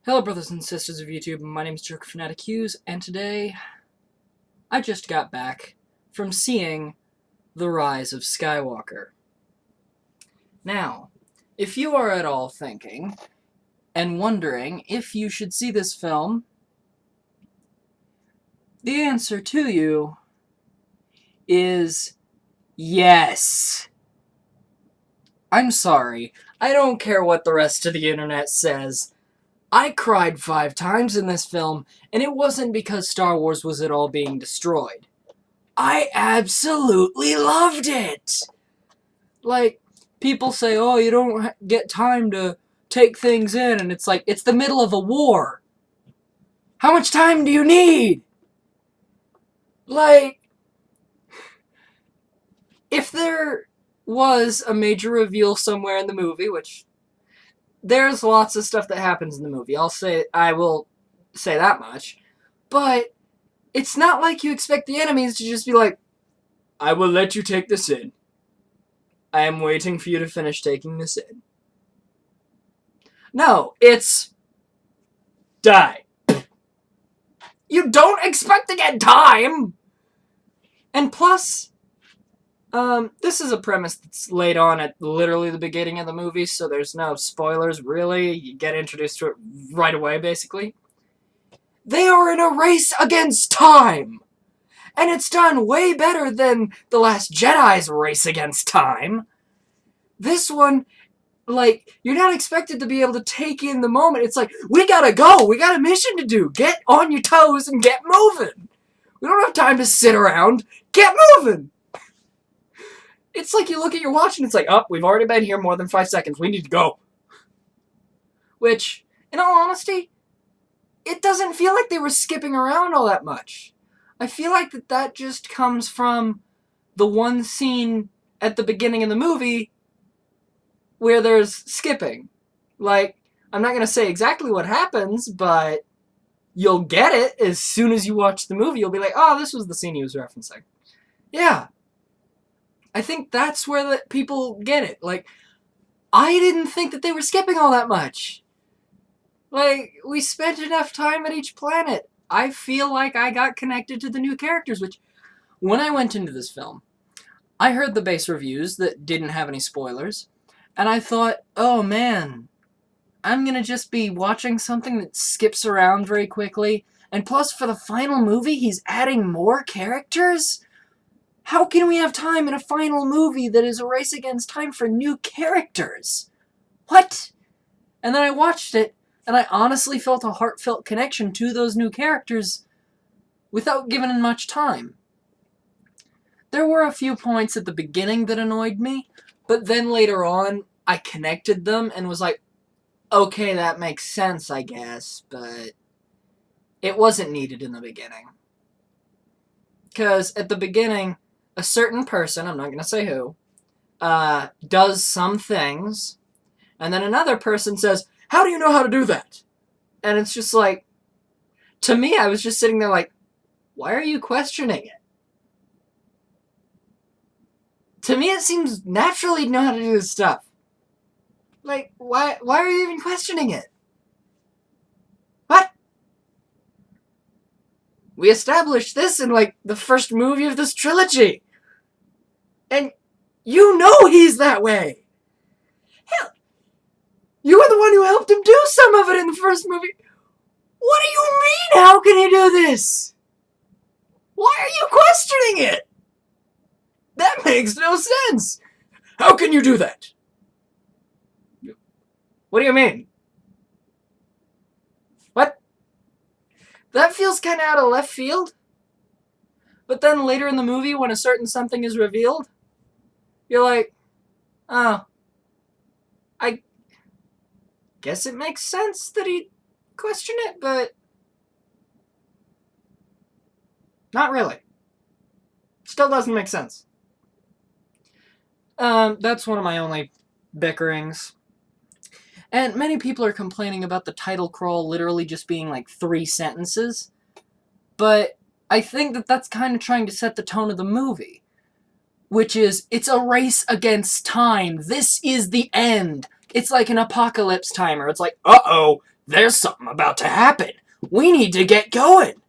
Hello brothers and sisters of YouTube, my name is Jerk Fanatic Hughes, and today I just got back from seeing The Rise of Skywalker. Now, if you are at all thinking and wondering if you should see this film, the answer to you is yes. I'm sorry, I don't care what the rest of the internet says. I cried 5 times in this film, and it wasn't because Star Wars was at all being destroyed. I absolutely loved it! Like, people say, oh, you don't get time to take things in, and it's like, it's the middle of a war. How much time do you need? Like, if there was a major reveal somewhere in the movie, which there's lots of stuff that happens in the movie, I will say that much, but it's not like you expect the enemies to just be like, I will let you take this in. I am waiting for you to finish taking this in. No, it's die. You don't expect to get time! And plus, this is a premise that's laid on at literally the beginning of the movie, so there's no spoilers, really. You get introduced to it right away, basically. They are in a race against time! And it's done way better than The Last Jedi's race against time. This one, like, you're not expected to be able to take in the moment. It's like, we gotta go! We got a mission to do! Get on your toes and get moving! We don't have time to sit around! Get moving! It's like you look at your watch and it's like, oh, we've already been here more than 5 seconds. We need to go. Which, in all honesty, it doesn't feel like they were skipping around all that much. I feel like that just comes from the one scene at the beginning of the movie where there's skipping. Like, I'm not going to say exactly what happens, but you'll get it as soon as you watch the movie. You'll be like, oh, this was the scene he was referencing. Yeah. I think that's where people get it. Like, I didn't think that they were skipping all that much. Like, we spent enough time at each planet. I feel like I got connected to the new characters, which, when I went into this film, I heard the base reviews that didn't have any spoilers, and I thought, oh man, I'm gonna just be watching something that skips around very quickly, and plus for the final movie, he's adding more characters? How can we have time in a final movie that is a race against time for new characters? What? And then I watched it, and I honestly felt a heartfelt connection to those new characters without giving them much time. There were a few points at the beginning that annoyed me, but then later on, I connected them and was like, okay, that makes sense, I guess, but it wasn't needed in the beginning. Because at the beginning, a certain person, I'm not going to say who, does some things, and then another person says, how do you know how to do that? And it's just like, to me, I was just sitting there like, why are you questioning it? To me, it seems naturally to know how to do this stuff. Like, why are you even questioning it? What? We established this in, like, the first movie of this trilogy. And you know he's that way. Hell, you were the one who helped him do some of it in the first movie. What do you mean, how can he do this? Why are you questioning it? That makes no sense. How can you do that? What do you mean? What? That feels kind of out of left field. But then later in the movie, when a certain something is revealed, you're like, oh, I guess it makes sense that he'd question it, but not really. Still doesn't make sense. That's one of my only bickerings. And many people are complaining about the title crawl literally just being like 3 sentences. But I think that that's kind of trying to set the tone of the movie. Which is, it's a race against time. This is the end. It's like an apocalypse timer. It's like, uh-oh, there's something about to happen. We need to get going.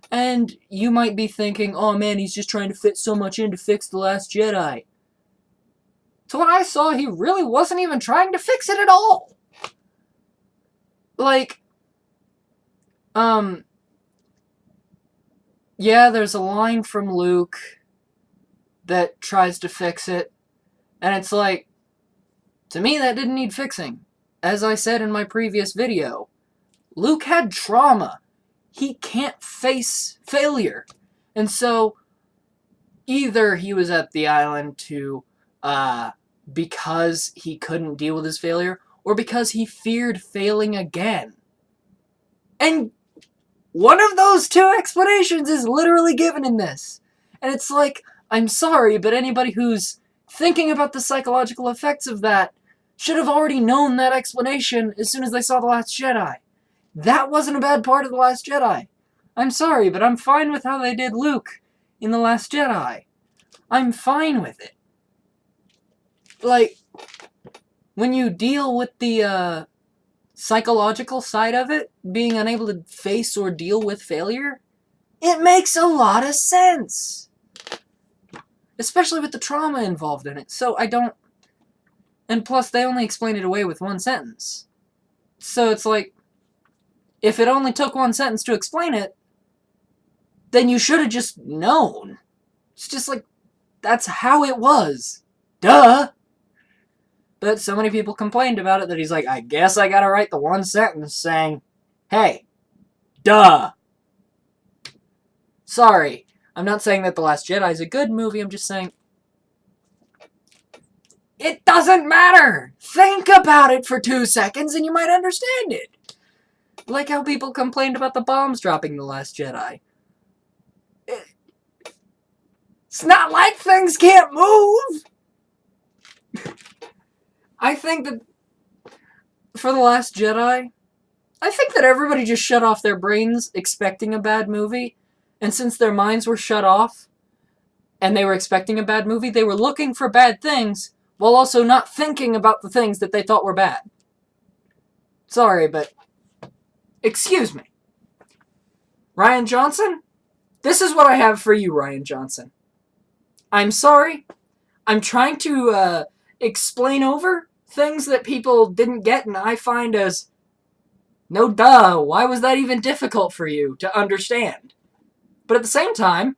And you might be thinking, oh man, he's just trying to fit so much in to fix The Last Jedi. So what I saw, he really wasn't even trying to fix it at all. Like, yeah, there's a line from Luke that tries to fix it. And it's like, to me, that didn't need fixing. As I said in my previous video, Luke had trauma. He can't face failure. And so, either he was at the island because he couldn't deal with his failure, or because he feared failing again. And one of those two explanations is literally given in this. And it's like, I'm sorry, but anybody who's thinking about the psychological effects of that should have already known that explanation as soon as they saw The Last Jedi. That wasn't a bad part of The Last Jedi. I'm sorry, but I'm fine with how they did Luke in The Last Jedi. I'm fine with it. Like, when you deal with the psychological side of it, being unable to face or deal with failure, it makes a lot of sense. Especially with the trauma involved in it. So I don't... And plus, they only explain it away with one sentence. So it's like, if it only took one sentence to explain it, then you should have just known. It's just like, that's how it was. Duh! But so many people complained about it that he's like, I guess I gotta write the one sentence saying, hey, duh. Sorry, I'm not saying that The Last Jedi is a good movie, I'm just saying, it doesn't matter! Think about it for 2 seconds and you might understand it. Like how people complained about the bombs dropping The Last Jedi. It's not like things can't move! I think that for The Last Jedi, I think that everybody just shut off their brains expecting a bad movie. And since their minds were shut off and they were expecting a bad movie, they were looking for bad things while also not thinking about the things that they thought were bad. Sorry, but excuse me. Rian Johnson? This is what I have for you, Rian Johnson. I'm sorry. I'm trying to explain over things that people didn't get and I find as, no duh, why was that even difficult for you to understand? But at the same time,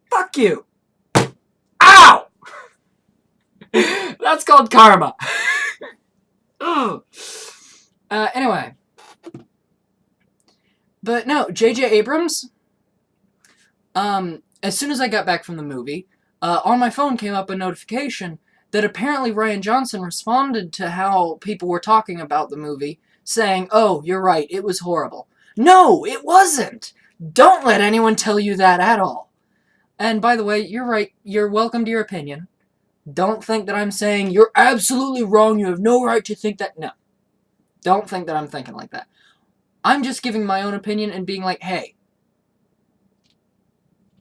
fuck you. Ow! That's called karma. Ugh. Anyway. But no, J.J. Abrams, as soon as I got back from the movie, on my phone came up a notification that apparently Rian Johnson responded to how people were talking about the movie, saying, oh, you're right, it was horrible. No, it wasn't! Don't let anyone tell you that at all. And by the way, you're right, you're welcome to your opinion. Don't think that I'm saying, you're absolutely wrong, you have no right to think that. No. Don't think that I'm thinking like that. I'm just giving my own opinion and being like, hey,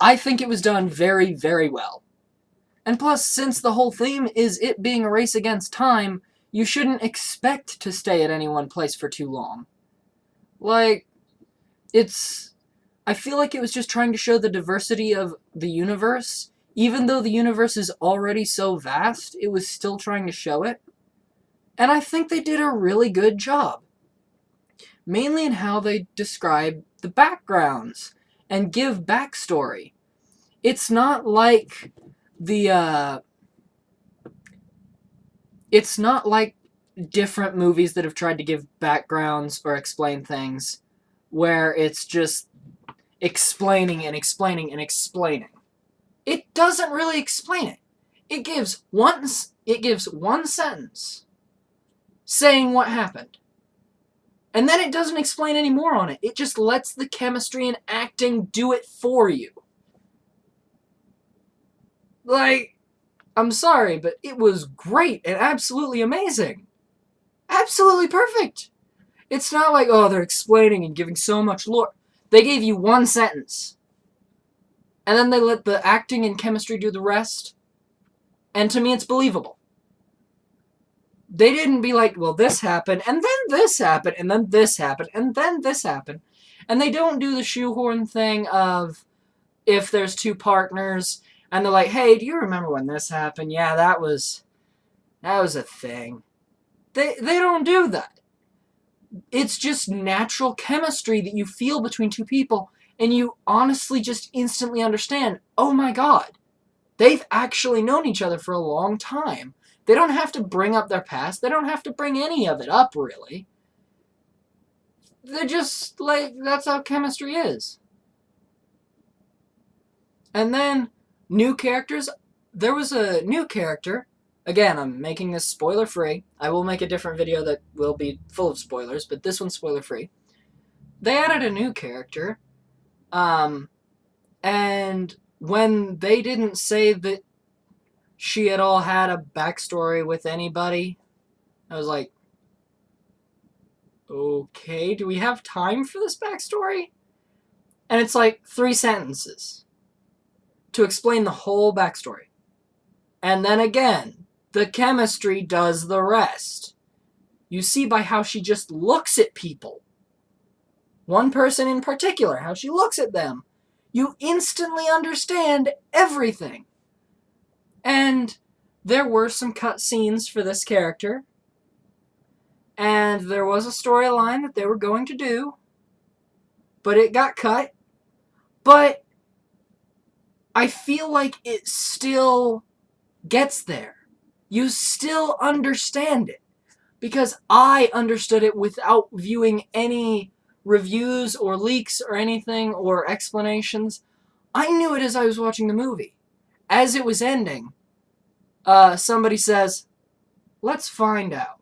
I think it was done very, very well. And plus, since the whole theme is it being a race against time, you shouldn't expect to stay at any one place for too long. Like, I feel like it was just trying to show the diversity of the universe. Even though the universe is already so vast, it was still trying to show it. And I think they did a really good job. Mainly in how they describe the backgrounds and give backstory. It's not like it's not like different movies that have tried to give backgrounds or explain things where it's just explaining and explaining and explaining. It doesn't really explain it. It gives one sentence saying what happened. And then it doesn't explain any more on it. It just lets the chemistry and acting do it for you. Like, I'm sorry, but it was great and absolutely amazing. Absolutely perfect. It's not like, oh, they're explaining and giving so much lore. They gave you one sentence. And then they let the acting and chemistry do the rest. And to me, it's believable. They didn't be like, well, this happened, and then this happened, and then this happened, and then this happened. And they don't do the shoehorn thing of if there's two partners, and they're like, hey, do you remember when this happened? Yeah, that was a thing. They don't do that. It's just natural chemistry that you feel between two people, and you honestly just instantly understand, oh my god, they've actually known each other for a long time. They don't have to bring up their past. They don't have to bring any of it up, really. They're just like, that's how chemistry is. And then, new characters. There was a new character. Again, I'm making this spoiler free. I will make a different video that will be full of spoilers, but this one's spoiler free. They added a new character. And when they didn't say that she at all had a backstory with anybody, I was like, okay, do we have time for this backstory? And it's like 3 sentences to explain the whole backstory. And then again, the chemistry does the rest. You see by how she just looks at people. One person in particular, how she looks at them. You instantly understand everything. And there were some cut scenes for this character. And there was a storyline that they were going to do. But it got cut. But I feel like it still gets there. You still understand it. Because I understood it without viewing any reviews or leaks or anything or explanations. I knew it as I was watching the movie. As it was ending, somebody says, let's find out.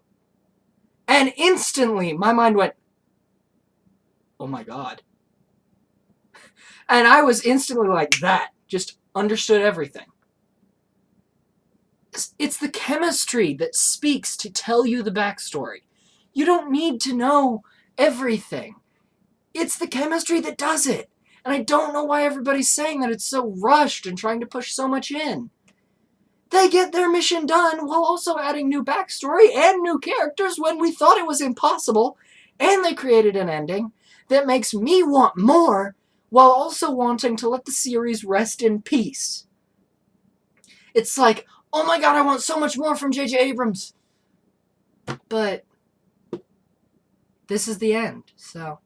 And instantly, my mind went, oh my god. And I was instantly like that. Just understood everything. It's the chemistry that speaks to tell you the backstory. You don't need to know everything. It's the chemistry that does it. And I don't know why everybody's saying that it's so rushed and trying to push so much in. They get their mission done while also adding new backstory and new characters when we thought it was impossible. And they created an ending that makes me want more while also wanting to let the series rest in peace. It's like, oh my god, I want so much more from J.J. Abrams. But this is the end, so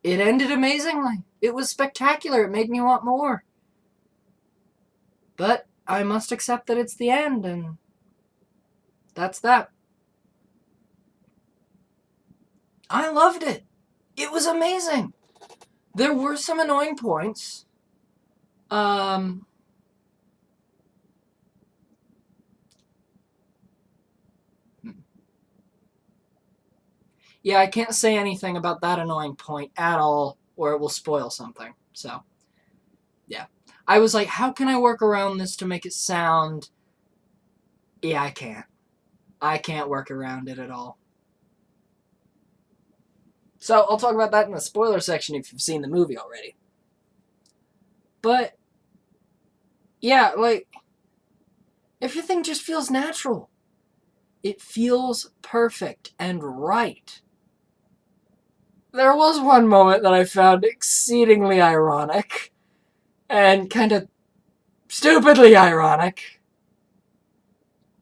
it ended amazingly. It was spectacular. It made me want more. But I must accept that it's the end, and that's that. I loved it. It was amazing. There were some annoying points. Yeah, I can't say anything about that annoying point at all, or it will spoil something. So, yeah. I was like, how can I work around this to make it sound... Yeah, I can't. I can't work around it at all. So, I'll talk about that in the spoiler section if you've seen the movie already. But, yeah, like, everything just feels natural. It feels perfect and right. There was one moment that I found exceedingly ironic. And kind of stupidly ironic.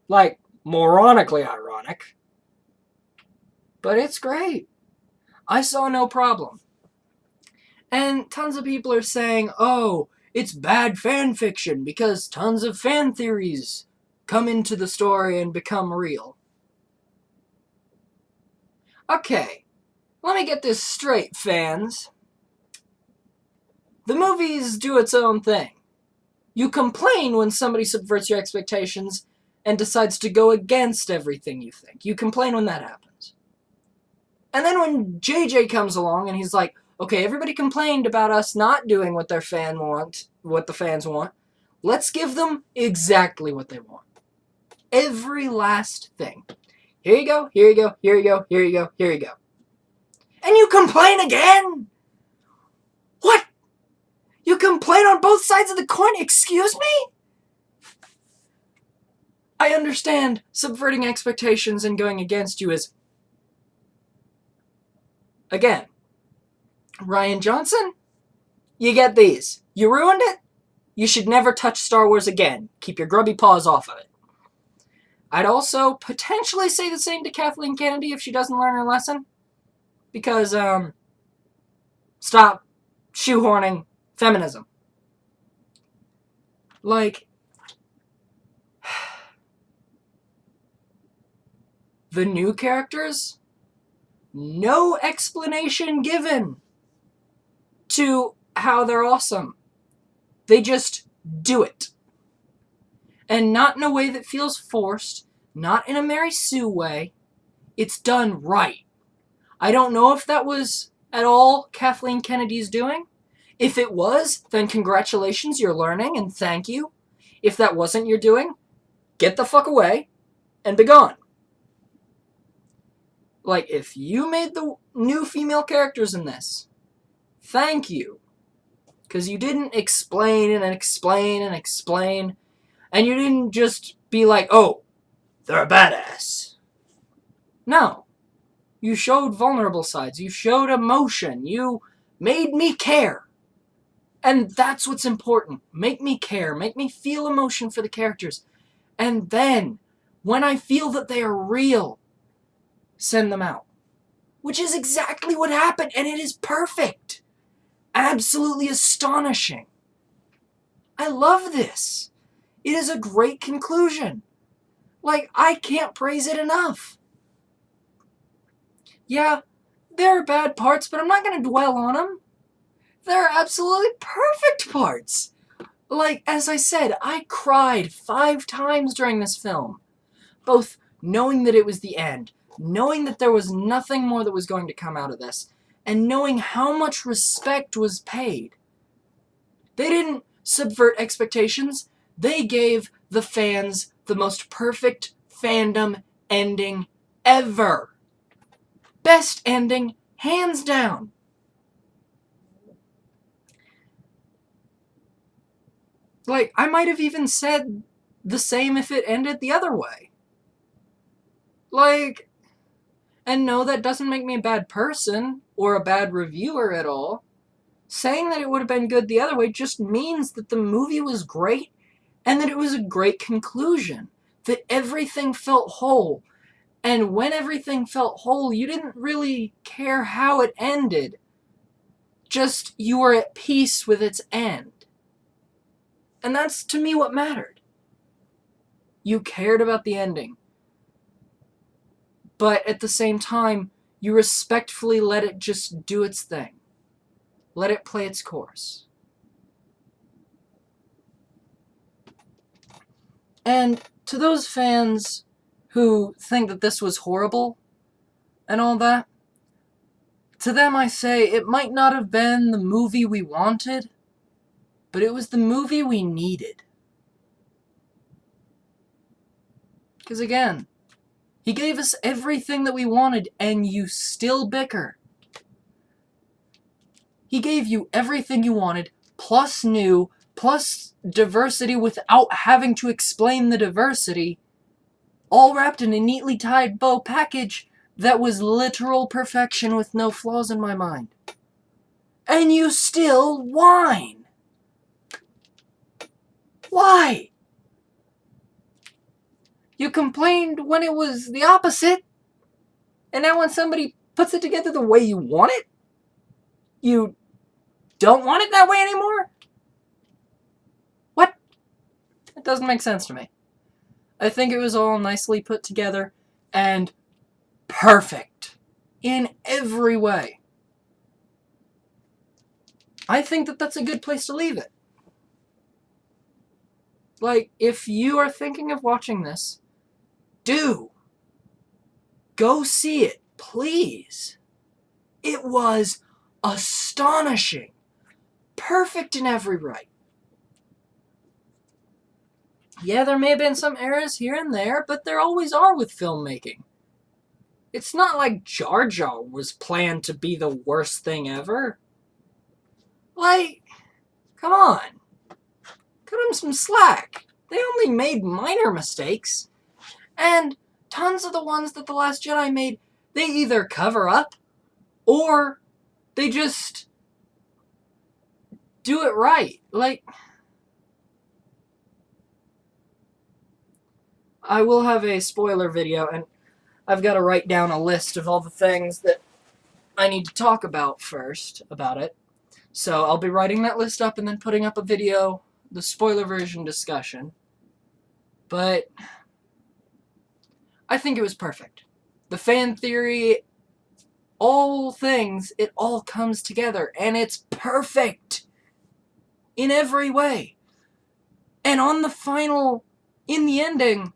Like, moronically ironic. But it's great. I saw no problem. And tons of people are saying, oh, it's bad fan fiction because tons of fan theories come into the story and become real. Okay, let me get this straight, fans. The movies do its own thing. You complain when somebody subverts your expectations and decides to go against everything you think. You complain when that happens. And then when JJ comes along and he's like, okay, everybody complained about us not doing what the fans want. Let's give them exactly what they want. Every last thing. Here you go, here you go, here you go, here you go, here you go. And you complain again? What? You complain on both sides of the coin? Excuse me? I understand subverting expectations and going against you is, again, Rian Johnson, you get these. You ruined it? You should never touch Star Wars again. Keep your grubby paws off of it. I'd also potentially say the same to Kathleen Kennedy if she doesn't learn her lesson. Because, stop shoehorning feminism. Like, the new characters, no explanation given to how they're awesome. They just do it. And not in a way that feels forced, not in a Mary Sue way. It's done right. I don't know if that was at all Kathleen Kennedy's doing. If it was, then congratulations, you're learning, and thank you. If that wasn't your doing, get the fuck away and be gone. Like, if you made the new female characters in this, thank you. Because you didn't explain and explain and explain, and you didn't just be like, oh, they're a badass. No. You showed vulnerable sides. You showed emotion. You made me care. And that's what's important. Make me care. Make me feel emotion for the characters. And then, when I feel that they are real, send them out. Which is exactly what happened, and it is perfect. Absolutely astonishing. I love this. It is a great conclusion. Like, I can't praise it enough. Yeah, there are bad parts, but I'm not going to dwell on them. There are absolutely perfect parts. Like, as I said, I cried 5 times during this film. Both knowing that it was the end, knowing that there was nothing more that was going to come out of this, and knowing how much respect was paid. They didn't subvert expectations. They gave the fans the most perfect fandom ending ever. Best ending, hands down. Like, I might have even said the same if it ended the other way. Like, and no, that doesn't make me a bad person or a bad reviewer at all. Saying that it would have been good the other way just means that the movie was great and that it was a great conclusion. That everything felt whole. And when everything felt whole, you didn't really care how it ended. Just you were at peace with its end. And that's, to me, what mattered. You cared about the ending. But at the same time, you respectfully let it just do its thing. Let it play its course. And to those fans who think that this was horrible and all that, to them I say it might not have been the movie we wanted, but it was the movie we needed. Because again, he gave us everything that we wanted and you still bicker. He gave you everything you wanted, plus new, plus diversity without having to explain the diversity, all wrapped in a neatly tied bow package that was literal perfection with no flaws in my mind. And you still whine. Why? You complained when it was the opposite, and now when somebody puts it together the way you want it, you don't want it that way anymore? What? It doesn't make sense to me. I think it was all nicely put together and perfect in every way. I think that that's a good place to leave it. Like, if you are thinking of watching this, do. Go see it, please. It was astonishing. Perfect in every right. Yeah, there may have been some errors here and there, but there always are with filmmaking. It's not like Jar Jar was planned to be the worst thing ever. Like, come on. Cut him some slack. They only made minor mistakes. And tons of the ones that The Last Jedi made, they either cover up or they just do it right. Like, I will have a spoiler video, and I've got to write down a list of all the things that I need to talk about first about it. So I'll be writing that list up and then putting up a video, the spoiler version discussion. But I think it was perfect. The fan theory, all things, it all comes together, and it's perfect in every way. And on the final, in the ending,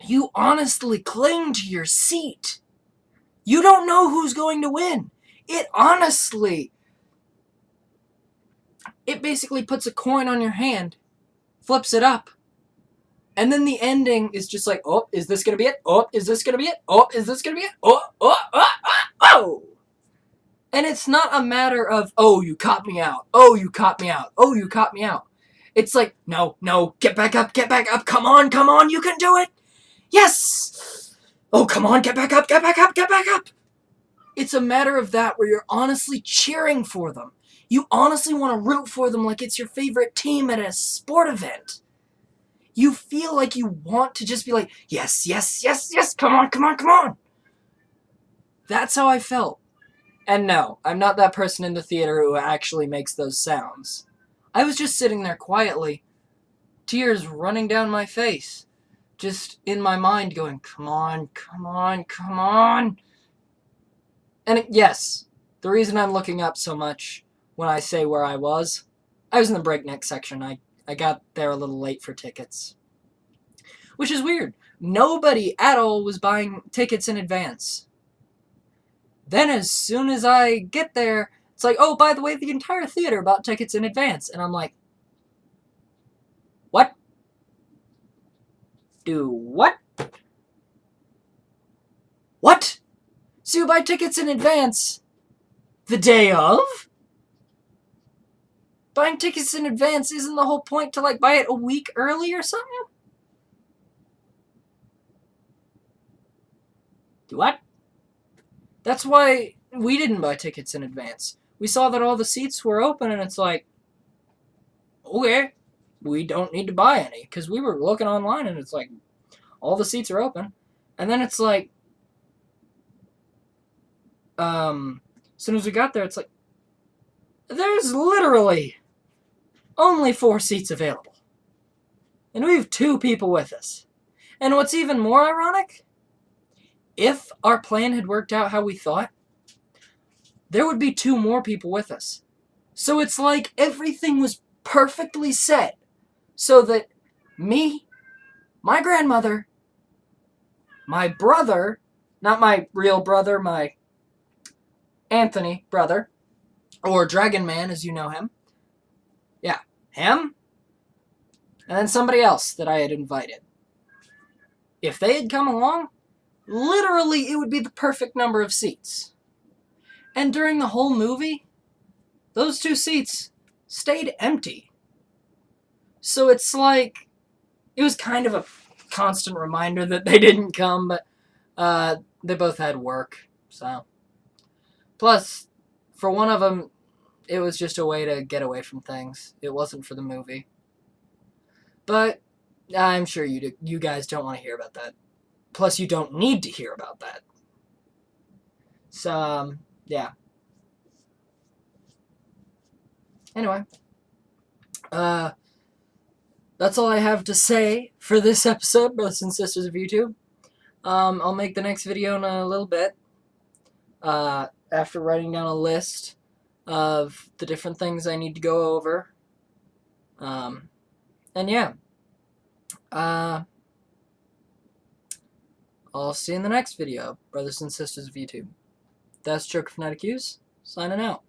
you honestly cling to your seat. You don't know who's going to win. It basically puts a coin on your hand, flips it up, and then the ending is just like, oh, is this going to be it? Oh, is this going to be it? Oh, is this going to be it? Oh, oh, oh, oh, oh. And it's not a matter of, oh, you caught me out. Oh, you caught me out. Oh, you caught me out. It's like, no, get back up, come on, you can do it. Yes! Oh, come on, get back up. It's a matter of that where you're honestly cheering for them. You honestly want to root for them like it's your favorite team at a sport event. You feel like you want to just be like, yes, come on. That's how I felt. And no, I'm not that person in the theater who actually makes those sounds. I was just sitting there quietly, tears running down my face, just in my mind going, come on. And yes, the reason I'm looking up so much when I say where I was in the breakneck section. I got there a little late for tickets. Which is weird. Nobody at all was buying tickets in advance. Then as soon as I get there, it's like, oh, by the way, the entire theater bought tickets in advance. And I'm like, what? Do what? What? So you buy tickets in advance the day of? Buying tickets in advance isn't the whole point to, like, buy it a week early or something? Do what? That's why we didn't buy tickets in advance. We saw that all the seats were open, and it's like, okay, we don't need to buy any. Because we were looking online, and it's like, all the seats are open. And then it's like, as soon as we got there, it's like, there's literally only 4 seats available. And we have 2 people with us. And what's even more ironic, if our plan had worked out how we thought, there would be 2 more people with us. So it's like everything was perfectly set so that me, my grandmother, my brother, not my real brother, my Anthony brother, or Dragon Man as you know him. Yeah, him, and then somebody else that I had invited. If they had come along, literally it would be the perfect number of seats. And during the whole movie, those 2 seats stayed empty. So it's like, it was kind of a constant reminder that they didn't come, but they both had work, so. Plus, for one of them, it was just a way to get away from things. It wasn't for the movie. But I'm sure you guys don't want to hear about that. Plus, you don't need to hear about that. So, yeah. Anyway. That's all I have to say for this episode, brothers and sisters of YouTube. I'll make the next video in a little bit. After writing down a list of the different things I need to go over. And yeah. I'll see you in the next video, brothers and sisters of YouTube. That's Joker Fanatic Hughes, signing out.